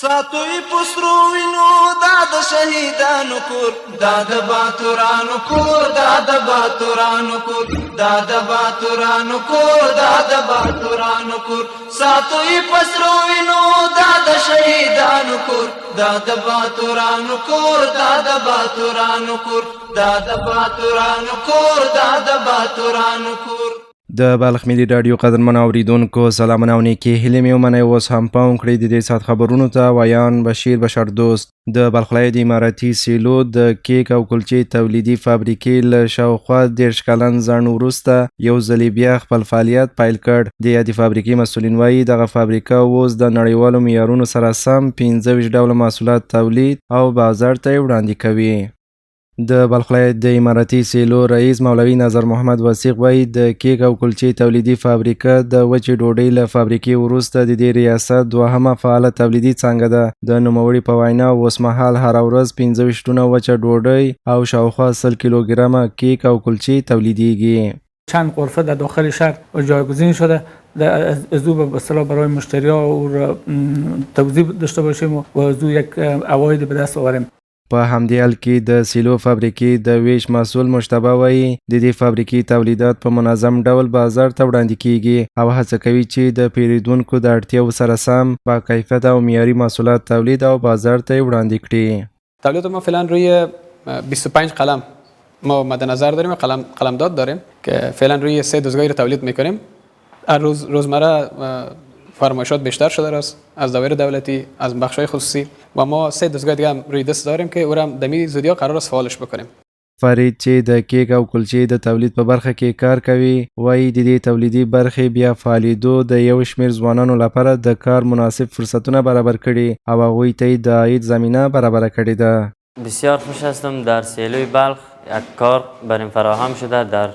ساتوی پسرو وینو دا د شهیدانو کور، دا د باتورانو کور، دا د باتورانو کور، دا د باتورانو کور، دا د باتورانو کور. ساتوی پسرو وینو دا د شهیدانو کور، دا د باتورانو کور، دا د باتورانو کور، دا د باتورانو کور، دا د باتورانو کور. د بالغ ملي رادیو قدرمن اوریدونکو سلامونه او نیکې هیلې مې ومنئ. اوس هم پام کړئ د دې ساعت خبرونو ته. ویان بشیر بشردوست. د بلخ ولایت اماراتي سیلو د کیک او کلچې تولیدي فابریکې له شاوخوا 13 کلن ځنډ وروسته یو ځلې بیا خپل فعالیت پیل کړ. د یادې فابریکې مسؤلین وایي دغه فابریکه اوس د نړیوالو معیارونو سره سم 15 ډوله محصولات تولید او بازار ته وړاندې کوي. د بلخ ولایت د اماراتي سیلو رئیس مولوي نظر محمد وثیق وایي د کیک او کلچې تولیدي فابریکه د وچې ډوډۍ له فابریکې وروسته د دې ریاست دوهمه فعاله تولیدي څانګه ده. د نوموړي په وینا اوسمهال هره ورځ 15 ټونه وچه ډوډۍ او شاوخوا 100 کیلوگرم کیک او کلچې تولیدیږي. چند غرفه در داخل شهر جایگزین شده از او به اصطلاح برای مشتری‌ها و توزیع داشته باشیم و از او یک عواید به دست آوریم. په همدې حال کې د سیلو فابریکې د ویش مسؤل مجتبی وایي د دې فابریکې تولیدات په منظم ډول بازار ته وړاندې کیږي او هڅه کوي چې د پیرودونکو د اړتیاو سره سم با کیفیت او معیاري محصولات تولید او بازار ته وړاندې کړي. تولید ما فعلا روی 25 قلم ما مد نظر داریم، قلمداد داریم که فعلا روی 3 دستگاهی رو تولید میکنیم. هر روزمره فرمایشات بیشتر شده است از دوایر دولتی، از بخش‌های خصوصی و ما 3 دستگاه دیگه هم روی دست داریم که او هم دمی زودیا قرار است فعالش بکنیم. فرید چې د کیک او کلچې د تولید په برخه کې کار کوي وایي د دې تولیدي برخې بیا فعالیدو د یو شمېر ځوانانو لپاره د کار مناسب فرصتونه برابر کړي او هغوی ته د عاید زمینه برابر کړې ده. بسیار خوش هستم در سیلوی بلخ یک کار بریم فراهم شده در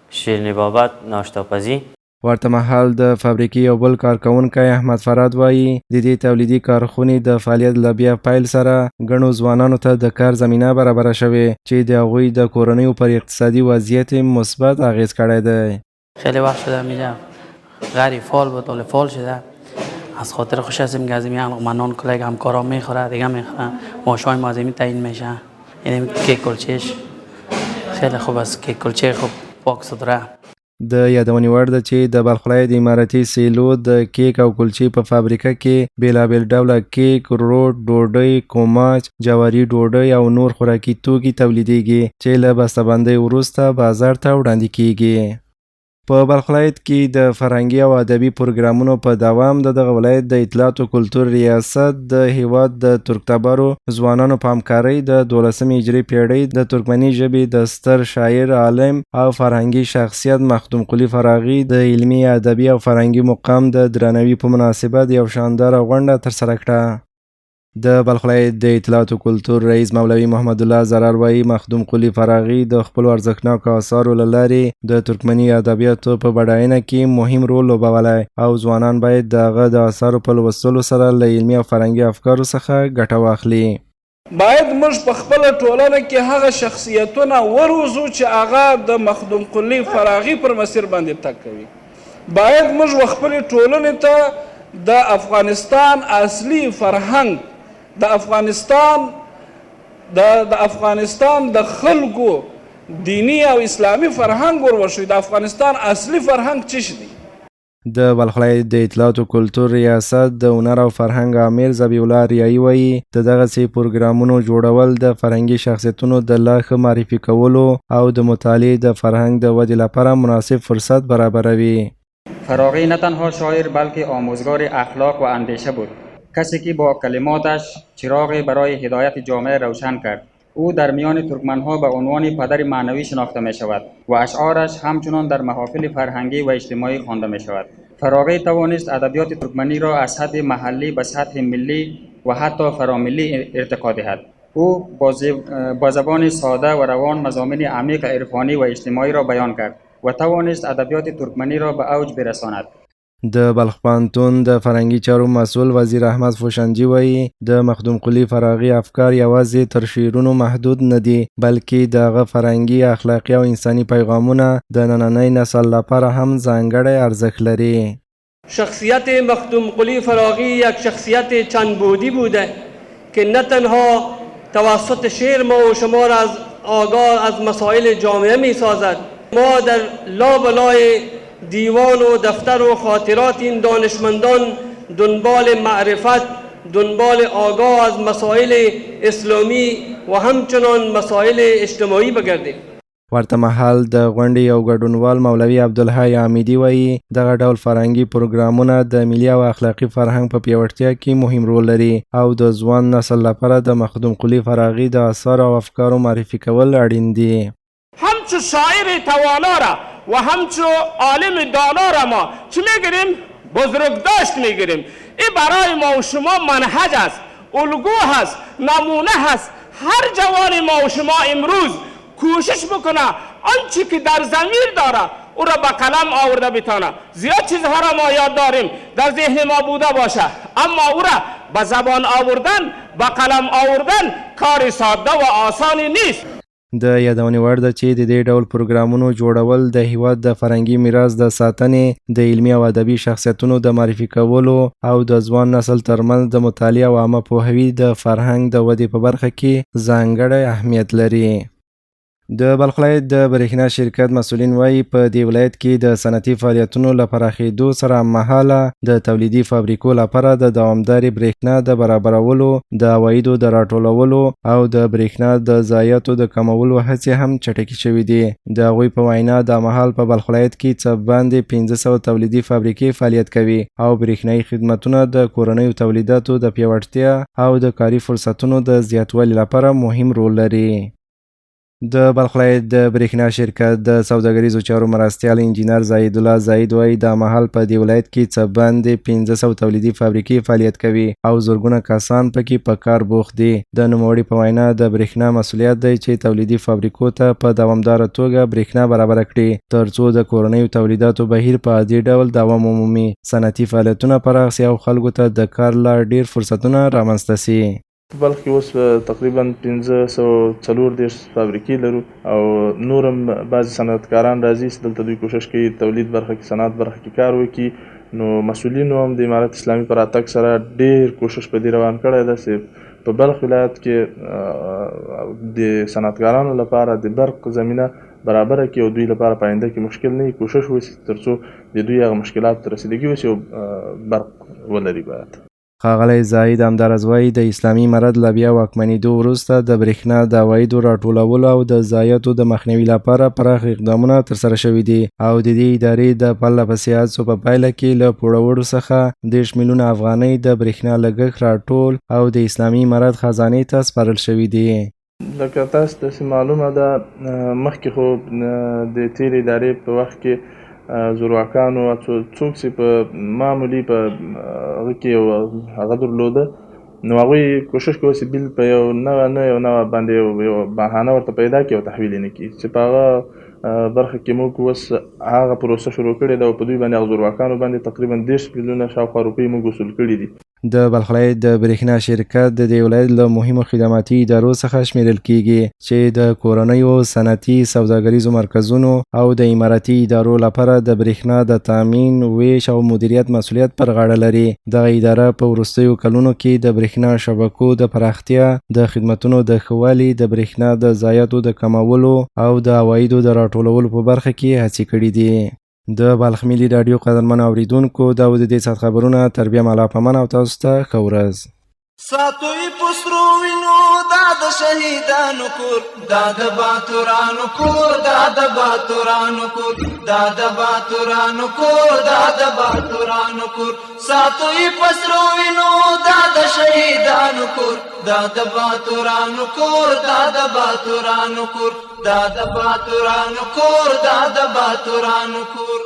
شیرینی بابت ناشتاپزی. ورته مهال د فابریکې یو بل کارکونکی احمد فراد وایي د دې تولیدي کارخونې د فعالیت له بیا پیل سره ګڼو ځوانانو ته د کار زمینه برابره شوې چې د هغوی د کورنیو پر اقتصادي وضعیت مثبت اغیز کړی دی. خیلی وقت شده میگم غریب فعال بود ولی فعال شده. از خاطر خوش هستیم که از این علاقمندان کلیگ همکارا میخوره دیگه میخوره معاشهای ما از این تعیین میشه. یعنی کیک کلچهش خیلی خوب است، کیک کلچه خوب پاک سوتره. د یادونې وړ ده چې د بلخ ولایت اماراتي سیلو د کیک او کلچې په فابریکه کې بیلابیل ډوله کیک، روټ، ډوډۍ، کوماچ، جواري ډوډۍ او نور خوراکي توکي تولیدیږي چې له بسته‌بندۍ وروسته بازار ته وړاندې کیږي. په بلخ ولایت کې د فرهنګي او ادبي پروګرامونو په دوام د دغه ولایت د اطلاعات او کلتور ریاست د هیواد د ترکتبرو ځوانانو په همکارۍ د 12مې هجري پیړۍ د ترکمني ژبې د ستر شاعر، عالم او فرهنګي شخصیت مخدوم قلی فراغي د علمي، ادبي او فرهنګي مقام د درناوي په مناسبت یو شانداره غونډه ترسره کړه. د بلخ ولایت د اطلاعات او کلتور رئیس مولوي محمد الله ضرر وایي مخدوم قلی فراغي د خپلو ارزښتناکو اثارو له لارې د ترکمني ادبیاتو په بډاینه کې مهم رول لوبولی او ځوانان باید د هغه د اثارو په لوستلو سره له علمي او فرهنګي افکارو څخه ګټه واخلي. باید موږ په خپله ټولنه کې هغه شخصیتونه وروزو چې هغه د مخدوم قلی فراغي پر مسیر باندې تګ کوي. باید موږ خپلې ټولنې ته د افغانستان اصلي فرهنګ د افغانستان د خلکو دینی او اسلامی فرهنګ وروښیو. د افغانستان اصلي فرهنګ څه دی؟ د بلخ ولایت د اطلاعات او کلتور ریاست د هنر او فرهنګ امیر ذبیح الله ریایي وایي د دغسې پروګرامونو جوړول د فرهنګي شخصیتونو د لا ښه معرفي کولو او د مطالعې د فرهنګ د ودې لپاره مناسب فرصت برابروي. فراغی نه تنها شاعر بلکه آموزگار اخلاق و اندیشه بود، کسی که با کلماتش چراغی برای هدایت جامعه روشن کرد. او در میان ترکمنها به عنوان پدر معنوی شناخته می شود و اشعارش همچنان در محافل فرهنگی و اجتماعی خوانده می شود. فراغی توانست ادبیات ترکمنی را از حد محلی به سطح ملی و حتی فراملی ارتقا دهد. او با زبان ساده و روان مضامین عمیق عرفانی و اجتماعی را بیان کرد و توانست ادبیات ترکمنی را به اوج برساند. د بلخ پوهنتون د فرهنګي چارو مسؤل وزیر احمد فوشنجي وایي د مخدوم قلی فراغي افکار یوازې تر شعرونو محدود نه دي بلکې د هغه فرهنګي، اخلاقي او انساني پیغامونه د نننۍ نسل لپاره هم ځانګړی ارزښت لري. شخصیت مخدوم قلی فراغی یک شخصیت چند بعدی بوده که نه تنها توسط شعر ما و شما را از آگاه از مسائل جامعه می سازد. ما در لابلای دیوان و دفتر و خاطرات این دانشمندان دنبال معرفت، دنبال آگاه از مسائل اسلامی و همچنان مسائل اجتماعی بگردیم. ورته مهال د غونډې یو ګډونوال مولوي عبدالحی حمیدي وایي دغه ډول فرهنګي پروګرامونه د ملي او اخلاقي فرهنګ په پیاوړتیا کې مهم رول لري او د ځوان نسل لپاره د مخدوم قلی فراغي د آثار او افکارو معرفي کول اړین دي. همچو شاعر توانا را و همچو عالم دانا را ما چی میگیریم؟ بزرگداشت میگیریم. این برای ما و شما منهج است، الگو هست، نمونه هست. هر جوان ما و شما امروز کوشش بکنه آنچه که در ضمیر داره او را به قلم آورده بتانه. زیاد چیزها را ما یاد داریم در ذهن ما بوده باشه، اما او را به زبان آوردن، به قلم آوردن کار ساده و آسانی نیست. د یادونې وړ ده چې د دې ډول پروګرامونو جوړول د هیواد د فرهنګي میراث د ساتنې، د علمي او ادبي شخصیتونو د معرفي کولو او د ځوان نسل ترمنځ د مطالعې او عامه پوهاوي د فرهنګ د ودې په برخه کې ځانګړی اهمیت لري. د بلخ ولایت د برېښنا شرکت مسؤلین وایي په دې ولایت کې د صنعتي فعالیتونو له پراخېدو سره هممهاله د تولیدي فابریکو لپاره د دوامدارې برېښنا د برابرولو، د عوایدو د راټولولو او د برېښنا د ضایعاتو د کمولو هڅې هم چټکې شوې دي. د هغوی په وینا دا مهال په بلخ ولایت کې څه باندې 1500 تولیدي فابریکې فعالیت کوي او برېښنایي خدمتونه د کورنیو تولیداتو د پیاوړتیا او د کاري فرصتونو د زیاتوالي لپاره مهم رول لري. د بلخ ولایت د برېښنا شرکت د سوداګریزو چارو مرستیال انجینر زاهد الله زاهد وایي دا مهال په دې ولایت کې څه باندې 1500 تولیدي فابریکې فعالیت کوي او زرګونه کسان پکې په کار بوخت دي. د نوموړي په وینا د برېښنا مسؤلیت دی چې تولیدي فابریکو ته په دوامداره توګه برېښنا برابره کړي ترڅو د کورنیو تولیداتو بهیر په عادي ډول دوام ومومي، صنعتي فعالیتونه پراخ سي او خلکو ته د کار لا ډیر فرصتونه رامنځته سي. په بلخ کې اوس تقریبا 1540 فابریکې لرو او نور هم بعضې صنعتکاران راځي چې دلته دوی کوشش کوي تولید برخه کې، صنعت برخه کې کار وکړي. نو مسؤلینو هم د امارت اسلامي په راتګ سره ډېر کوشش په دې روان کړی ده چې په بلخ ولایت کې د صنعتکارانو لپاره د برق زمینه برابره کړي او دوی لپاره په آینده کې مشکل نه وي، کوشش وشي تر څو د دوی هغه مشکلات ته رسیدګي وشي او برق ولري. باید ښاغلی زاهد همداراز وایي د اسلامي امارت له بیا واکمنېدو وروسته د برېښنا د عوایدو راټولولو او د ضایعاتو د مخنیوي لپاره پراخ اقدامونه ترسره شوي دي او د دې ادارې د پرله پسې هڅو په پایله کې له پوړوړو څخه 10 میلیونه افغانۍ د برېښنا لګښت راټول او د اسلامي امارت خزانې ته سپارل شوي دي. لکه تاسو ته معلومه ده مخکې خو د تېرې ادارې په وخت کې زورواکانو څوک چې په معمولي په هغه کې هغه درلوده نو هغوی کوشش کوي چې بیل په یو نوع باندې یو بهانه ورته پیدا کړي او تحویل یې نه کړي چې په هغه برخه کې موږ اوس هغه پروسه شروع کړې ده او په دوی باندې هغه زورواکانو باندې تقریبا 10 میلیونه شاوخوا روپۍ موږ وصول کړي دي. د بلخ ولایت د برېښنا شرکت د دې ولایت له مهمو خدماتي ادارو څخه شمیرل کیږي چې د کورنیو، صنعتي، سوداګریزو مرکزونو او د اماراتي ادارو لپاره د برېښنا د تامین، ویش او مدیریت مسؤلیت پر غاړه لري. دغه اداره په وروستیو کلونو کې د برېښنا شبکو د پراختیا، د خدمتونو د ښه والي، د برېښنا د ضایعاتو د کمولو او د عوایدو د راټولولو په برخه کې هڅې کړي دي. د بلخ ملي راډیو قدرمن اوریدونکو دا و د دې ساعت خبرونه تر بیا ملا پمن او تاسو ته ښه ورځ. ساتوی پسرو وینو دا د شهیدانو کور، دا د باتورانو کور، دا د باتورانو کور، دا د باتورانو کور، دا د باتورانو کور. ساتوی پسرو وینو دا د شهیدانو کور، دا د باتورانو کور، دا د باتورانو کور، دا د باتورانو کور، دا د باتورانو کور.